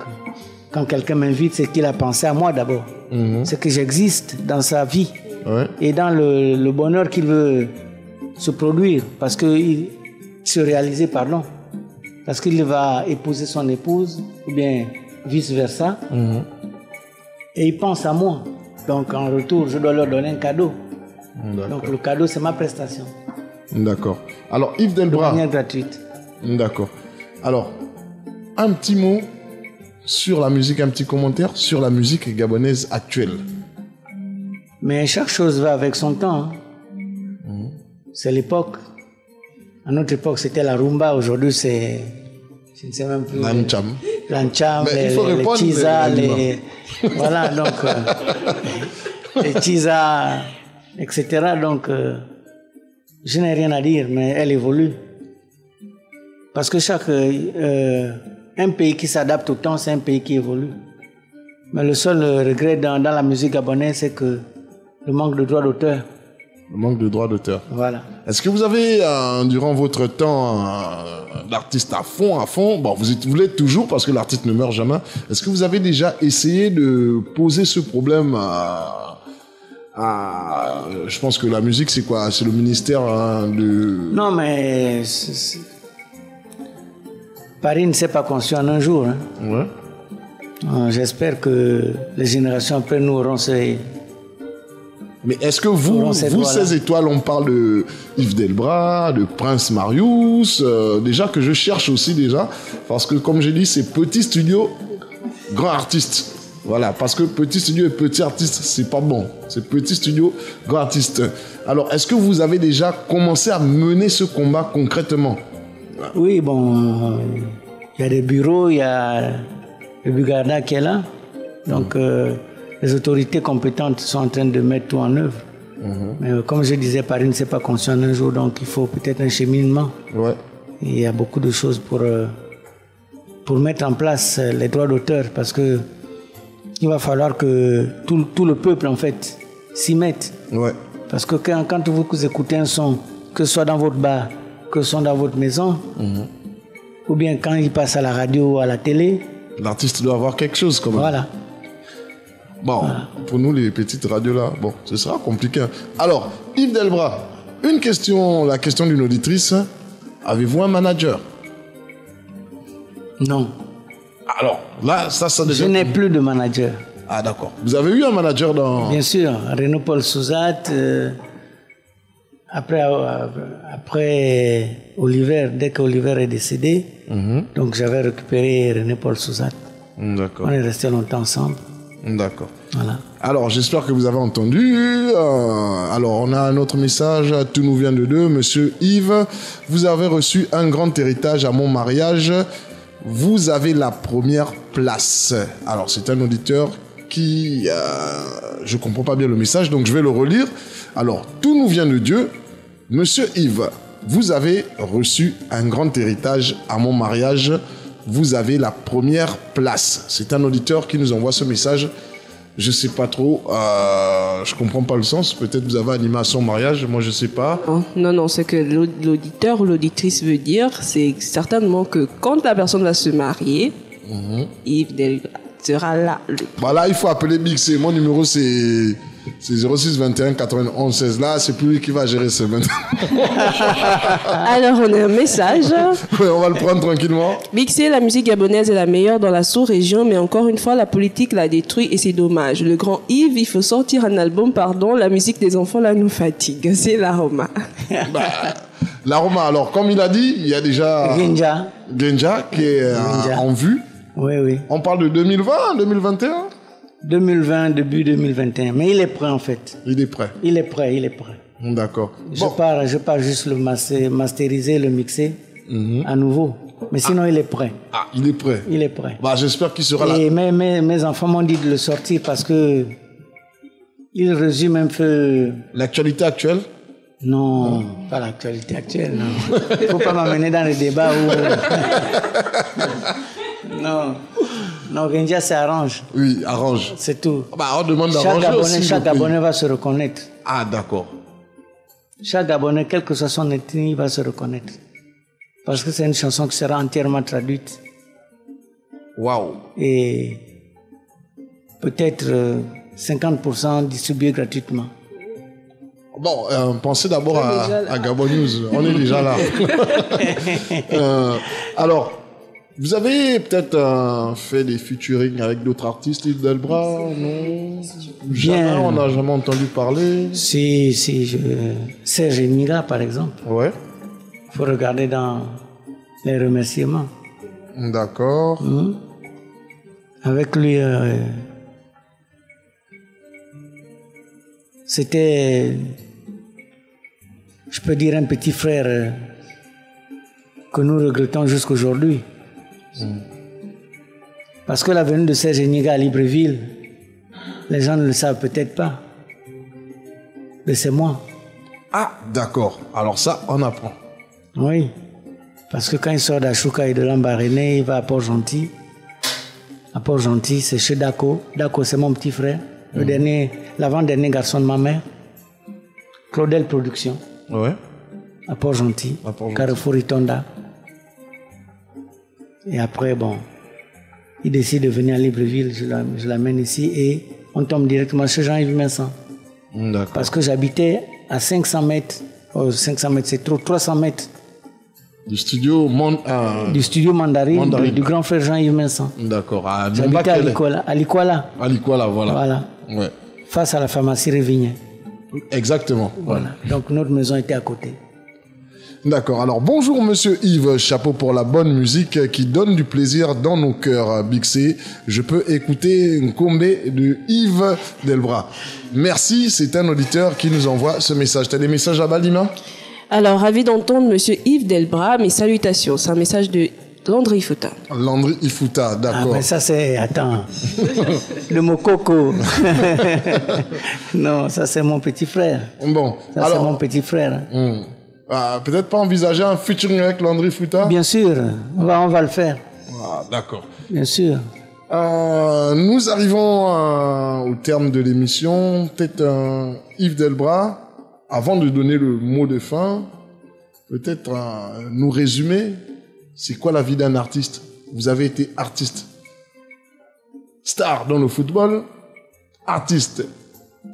quand quelqu'un m'invite, c'est qu'il a pensé à moi d'abord. C'est que j'existe dans sa vie et dans le bonheur qu'il veut se produire, se réaliser, pardon. Parce qu'il va épouser son épouse, ou bien vice-versa. Et il pense à moi. Donc, en retour, je dois leur donner un cadeau. Donc, le cadeau, c'est ma prestation. D'accord. Alors, Yves Delbras. De manière gratuite. D'accord. Alors, un petit mot sur la musique, un petit commentaire sur la musique gabonaise actuelle. Mais chaque chose va avec son temps. C'est l'époque. À notre époque, c'était la rumba. Aujourd'hui, c'est... Je ne sais même plus. L'ancham. L'ancham, les chisa, voilà, donc... les chisa, etc. Donc, je n'ai rien à dire, mais elle évolue. Parce que un pays qui s'adapte au temps, c'est un pays qui évolue. Mais le seul regret dans la musique gabonaise, c'est que le manque de droits d'auteur. Le manque de droits d'auteur. Voilà. Est-ce que vous avez, durant votre temps d'artiste à fond, bon, vous l'êtes toujours parce que l'artiste ne meurt jamais. Est-ce que vous avez déjà essayé de poser ce problème je pense que la musique, c'est quoi? C'est le ministère de... Non, mais... Paris ne s'est pas conçu en un jour. J'espère que les générations après nous auront ces... Mais est-ce que vous 16 étoiles, on parle de Yves Delbras, de Prince Marius, déjà que je cherche aussi déjà, parce que comme j'ai dit, c'est petit studio, grand artiste. Voilà, parce que petit studio et petit artiste, c'est pas bon. C'est petit studio, grand artiste. Alors, est-ce que vous avez déjà commencé à mener ce combat concrètement? Oui, bon, il y a des bureaux, il y a le Bugarda qui est là. Donc, les autorités compétentes sont en train de mettre tout en œuvre. Mais comme je disais, Paris ne s'est pas conçu en un jour, donc il faut peut-être un cheminement. Et il y a beaucoup de choses pour mettre en place les droits d'auteur, parce que il va falloir que tout le peuple, en fait, s'y mette. Parce que quand vous écoutez un son, que ce soit dans votre bar, que ce soit dans votre maison, ou bien quand il passe à la radio ou à la télé, l'artiste doit avoir quelque chose quand même. Voilà. Bon, pour nous, les petites radios là, bon, ce sera compliqué. Alors, Yves Delbras, la question d'une auditrice. Avez-vous un manager? Non. Alors, là, ça devient... Je n'ai plus de manager. Ah, d'accord. Vous avez eu un manager dans... Bien sûr, René-Paul Souzat. Après Oliver, dès qu'Oliver est décédé, donc j'avais récupéré René-Paul Souzat. D'accord. On est restés longtemps ensemble. D'accord. Voilà. Alors, j'espère que vous avez entendu. Alors, on a un autre message. Tout nous vient de deux. Monsieur Yves, vous avez reçu un grand héritage à mon mariage. Vous avez la première place. Alors, c'est un auditeur qui... je comprends pas bien le message, donc je vais le relire. Alors, tout nous vient de Dieu. Monsieur Yves, vous avez reçu un grand héritage à mon mariage. Vous avez la première place. C'est un auditeur qui nous envoie ce message. Je sais pas trop. Je comprends pas le sens. Peut-être vous avez animé à son mariage. Moi, je sais pas. Non. C'est que l'auditeur ou l'auditrice veut dire, c'est certainement que quand la personne va se marier, Yves Delbras sera là. Bah là, il faut appeler Bixé. Mon numéro, c'est 06 21 91 16. Là, c'est plus lui qui va gérer ce maintenant. Alors, on a un message. Oui, on va le prendre tranquillement. Bixé, la musique gabonaise est la meilleure dans la sous-région, mais encore une fois, la politique l'a détruit et c'est dommage. Le grand Yves, il faut sortir un album, la musique des enfants, là, nous fatigue. C'est l'Aroma. L'Aroma, alors, comme il a dit, il y a déjà... Genja, qui est en vue. Oui. On parle de 2020, 2021 2020, début 2021. Mais il est prêt, en fait. Il est prêt. D'accord. Je pars juste le masteriser, le mixer à nouveau. Mais sinon, il est prêt. Ah, il est prêt. Il est prêt. Bah, j'espère qu'il sera là. Et mes enfants m'ont dit de le sortir parce que il résume un peu... L'actualité actuelle? Non, pas l'actualité actuelle, non. Il ne faut pas m'amener dans les débats où... Non. Non, Genja, c'est Arrange. Oui, Arrange. C'est tout. Bah, on demande d'arranger aussi. Chaque Gabonais va se reconnaître. Ah, d'accord. Chaque Gabonais, quelle que soit son ethnie, va se reconnaître. Parce que c'est une chanson qui sera entièrement traduite. Waouh. Et peut-être 50% distribués gratuitement. Bon, pensez d'abord à Gabon News. On est déjà là. Alors, vous avez peut-être fait des featuring avec d'autres artistes, Yves Delbras, non? Jamais, on n'a jamais entendu parler. Si, Serge Niga, par exemple. Ouais. Il faut regarder dans les remerciements. D'accord. Avec lui, c'était, je peux dire, un petit frère que nous regrettons jusqu'aujourd'hui. Parce que la venue de Serge Niga à Libreville, les gens ne le savent peut-être pas. Mais c'est moi. Ah, d'accord. Alors ça, on apprend. Oui. Parce que quand il sort d'Achouka et de Lambaréné, il va à Port-Gentil. À Port-Gentil, c'est chez Dako. Dako, c'est mon petit frère. L'avant-dernier garçon de ma mère. Claudel Productions. Ouais. À Port-Gentil. Carrefour Itonda. Et après, bon, il décide de venir à Libreville. Je l'amène ici et on tombe directement chez Jean-Yves Vincent. D'accord. Parce que j'habitais à 500 mètres. Oh, 500 mètres, c'est trop. 300 mètres. Du studio Mandarine. Du grand frère Jean-Yves Vincent. D'accord. J'habitais à Likwala. À Likwala, voilà. Voilà. Ouais. Face à la pharmacie Révigné. Exactement. Voilà. Donc notre maison était à côté. D'accord. Alors bonjour Monsieur Yves, chapeau pour la bonne musique qui donne du plaisir dans nos cœurs. Big C, je peux écouter Nkombe de Yves Delbras. Merci, c'est un auditeur qui nous envoie ce message. Tu as des messages à Balima? Alors, ravi d'entendre Monsieur Yves Delbras, mes salutations. C'est un message de Landry Ifouta. Landry Ifouta, d'accord. Ah, mais ça c'est... Attends. Le Mokoko. Non, ça c'est mon petit frère. Bon. Ça alors, c'est mon petit frère. Peut-être pas envisager un featuring avec Landry Ifouta? Bien sûr, on va le faire. Ah, d'accord. Bien sûr. Nous arrivons au terme de l'émission. Peut-être Yves Delbras, avant de donner le mot de fin, peut-être nous résumer, c'est quoi la vie d'un artiste? Vous avez été artiste, star dans le football, artiste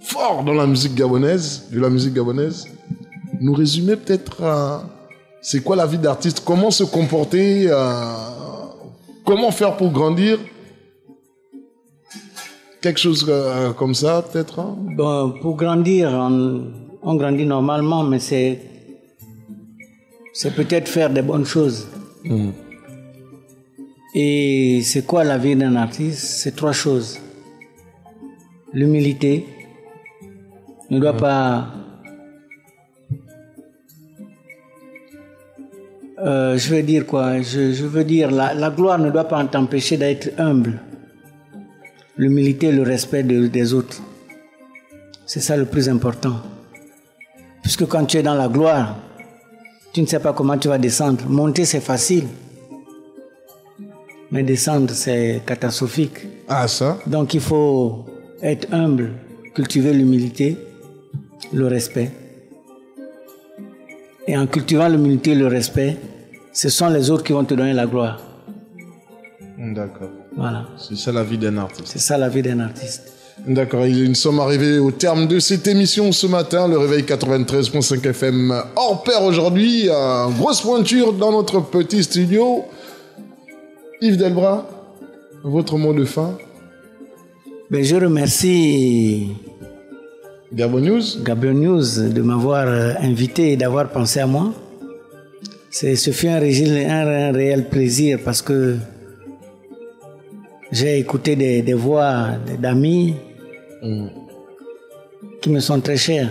fort dans la musique gabonaise, de la musique gabonaise. Nous résumer peut-être, c'est quoi la vie d'artiste? Comment se comporter? Comment faire pour grandir? Quelque chose comme ça, peut-être? Bon, pour grandir, on grandit normalement, mais c'est peut-être faire des bonnes choses. Et c'est quoi la vie d'un artiste? C'est 3 choses. L'humilité ne doit pas... je veux dire quoi? Je veux dire, la gloire ne doit pas t'empêcher d'être humble. L'humilité et le respect des autres. C'est ça le plus important. Puisque quand tu es dans la gloire, tu ne sais pas comment tu vas descendre. Monter, c'est facile. Mais descendre, c'est catastrophique. Ah, ça? Donc il faut être humble, cultiver l'humilité, le respect. Et en cultivant l'humilité et le respect, ce sont les autres qui vont te donner la gloire. D'accord. Voilà. C'est ça la vie d'un artiste. C'est ça la vie d'un artiste. D'accord, nous sommes arrivés au terme de cette émission ce matin, le Réveil 93.5 FM hors pair aujourd'hui, grosse pointure dans notre petit studio. Yves Delbras, votre mot de fin? Ben, je remercie Gabon News de m'avoir invité et d'avoir pensé à moi. Ce fut un réel plaisir parce que j'ai écouté des voix d'amis qui me sont très chers.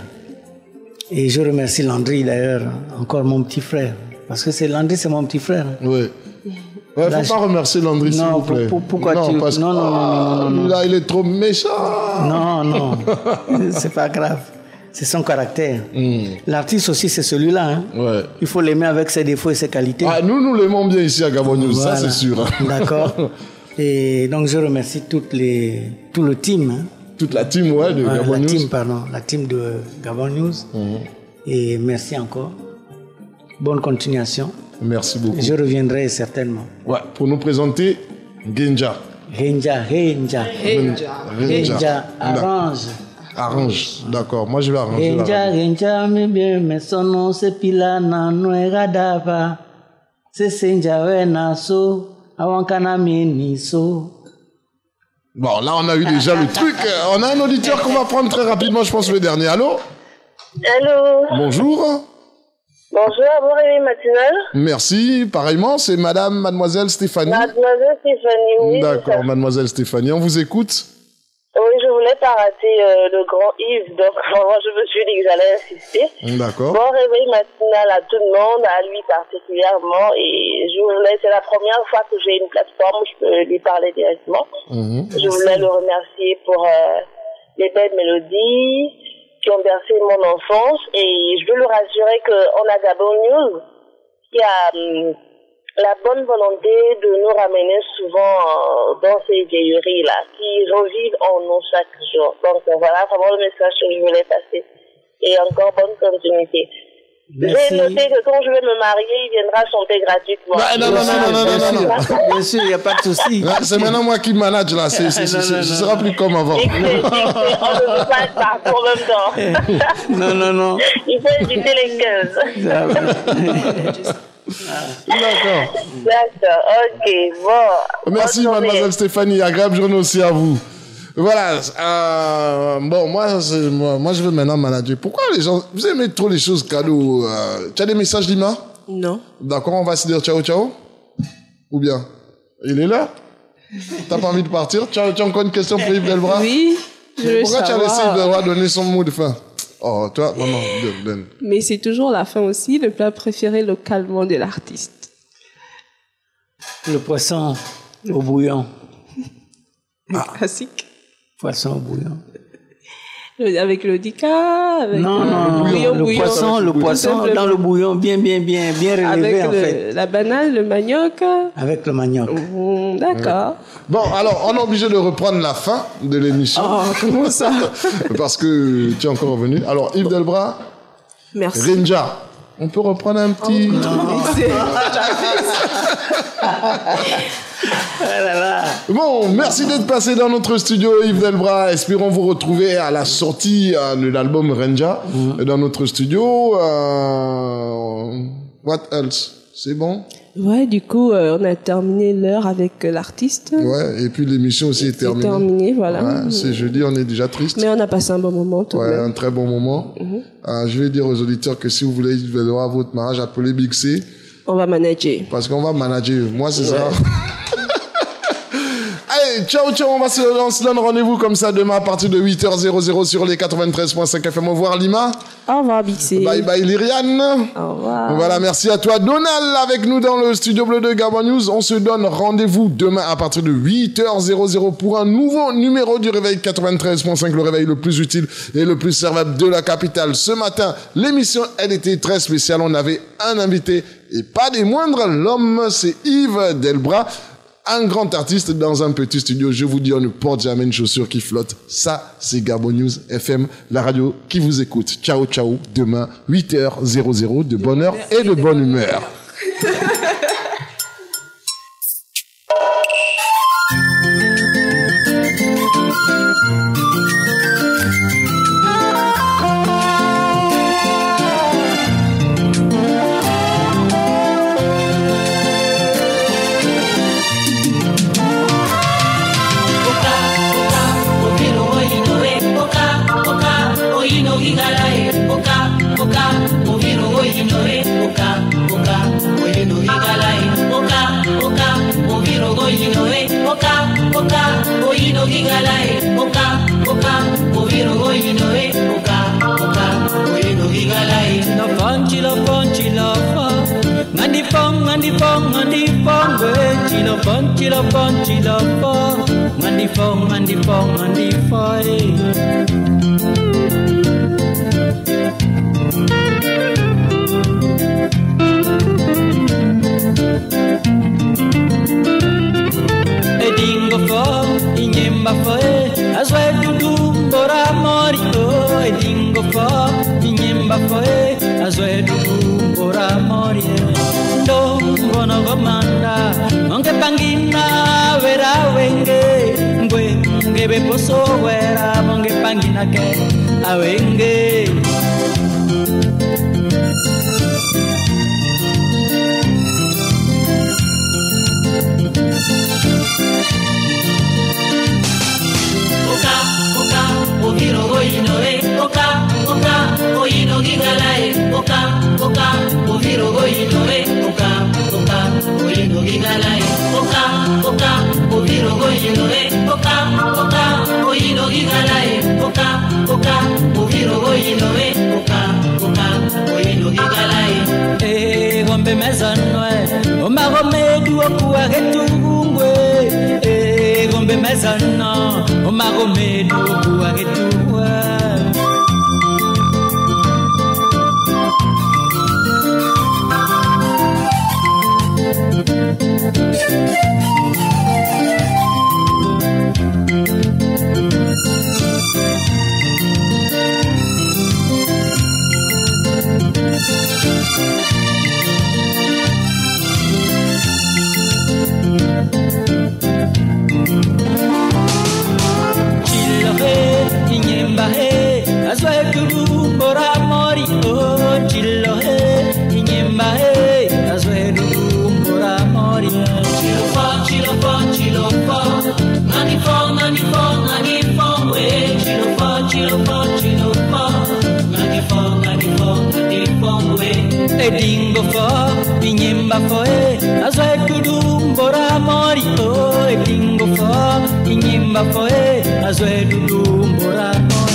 Et je remercie Landry d'ailleurs, encore mon petit frère. Parce que Landry, c'est mon petit frère. Oui. Il ne faut pas remercier Landry, s'il vous plaît. Pourquoi non, tu... parce que, non. Là, il est trop méchant. Non. C'est pas grave. C'est son caractère. L'artiste aussi, c'est celui-là. Hein. Ouais. Il faut l'aimer avec ses défauts et ses qualités. Ah, nous l'aimons bien ici à Gabon News, voilà. Ça c'est sûr. D'accord. Et donc, je remercie tout le team. Hein. Toute la team, ouais, de Gabon News. La team de Gabon News. Et merci encore. Bonne continuation. Merci beaucoup. Je reviendrai certainement. Ouais, pour nous présenter Genja. Genja, arrange, d'accord. Moi, je vais arranger. Genja, mais bien, mais son nom c'est Pilana, Noegadava. C'est Senja, Wenaso, Awankana Meniso. Bon, là, on a eu déjà le truc. On a un auditeur qu'on va prendre très rapidement, je pense, le dernier. Allô? Allô? Bonjour. Bonjour, bon réveil matinal. Merci, pareillement, c'est mademoiselle Stéphanie. Mademoiselle Stéphanie, oui. D'accord, mademoiselle Stéphanie, on vous écoute. Oui, je voulais pas rater le grand Yves, donc je me suis dit que j'allais insister. D'accord. Bon réveil matinal à tout le monde, à lui particulièrement, et c'est la première fois que j'ai une plateforme où je peux lui parler directement. Je voulais le remercier pour les belles mélodies qui ont bercé mon enfance, et je veux le rassurer qu'on a Gabon News qui a la bonne volonté de nous ramener souvent dans ces vieilleries-là, qui revivent en nous chaque jour. Donc voilà vraiment le message que je voulais passer. Et encore bonne continuité. J'ai noté que quand je vais me marier, il viendra chanter gratuitement. Non. Bien sûr, il n'y a pas de souci. C'est maintenant moi qui manage là. Ce sera plus comme avant. On ne peut pas être partout en même temps. Non. Il faut éviter les 15. D'accord, ok, bon. Merci mademoiselle Stéphanie, agréable journée aussi à vous. Voilà, bon, moi je veux maintenant manager. Pourquoi les gens, vous aimez trop les choses cadeaux? Tu as des messages, Lima? Non. D'accord, on va se dire ciao. Ou bien? Il est là? T'as pas envie de partir? Tu as encore une question pour Yves Delbras? Oui, je veux Pourquoi tu as laissé Yves Delbras donner son mot de fin? Oh, toi, maman, donne. Mais c'est toujours la fin aussi, le plat préféré localement de l'artiste. Le poisson au bouillon. Classique. Poisson au bouillon. Avec le dika, avec le poisson dans le bouillon bien relevé avec en fait. La banane, le manioc. Avec le manioc. D'accord. Bon, alors on est obligé de reprendre la fin de l'émission. Oh, comment ça? Parce que tu es encore revenu. Alors Yves Delbras. Merci. Renja. On peut reprendre un petit... Bon, merci d'être passé dans notre studio, Yves Delbras. Espérons vous retrouver à la sortie de l'album Renja dans notre studio. What else? C'est bon? Ouais, du coup, on a terminé l'heure avec l'artiste. Ouais, et puis l'émission aussi est terminée. Terminée, voilà. Ouais, c'est jeudi, on est déjà triste. Mais on a passé un bon moment, tout de même. Un très bon moment. Je vais dire aux auditeurs que si vous voulez Yves Delbras à votre mariage, appelez Big C. On va manager. Parce qu'on va manager. Moi, c'est ça. Allez, ciao, on se donne rendez-vous comme ça demain à partir de 8h00 sur les 93.5 FM. Au revoir, Lima. Au revoir, Bixé. Bye, Lyriane. Au revoir. Voilà, merci à toi, Donald, avec nous dans le studio bleu de Gabon News. On se donne rendez-vous demain à partir de 8h00 pour un nouveau numéro du Réveil 93.5, le réveil le plus utile et le plus servable de la capitale. Ce matin, l'émission, elle était très spéciale. On avait un invité et pas des moindres. L'homme, c'est Yves Delbras. Un grand artiste dans un petit studio. Je vous dis, on ne porte jamais une chaussure qui flotte. Ça, c'est Gabon News FM, la radio qui vous écoute. Ciao. Demain, 8h00, de bonne heure et de bonne humeur. Edi inyemba foe azwe dudu mbora mori o edingo fo inyemba foe azwe dudu mbora mori ndo mbono gomanda onge pangina vera wenge ngwe ngebe poso wera onge pangina ke awenge Oviro goino oka oino gigalae oka oviro goino oka oino gigalae oka oviro goino oka oino gigalae oka oviro goino oka oino gigalae gombe mezanwe omagomedu okuwa getungwe gombe mezana omagomedu okuwa getungwe Edingo fo, inyemba fo azwe dudu mbora mori o edingo fo, inyemba fo azwe dudu mbora mori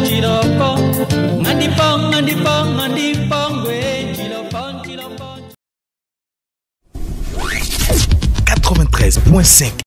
Chilopon, ngandipong, we, chilopon. 93.5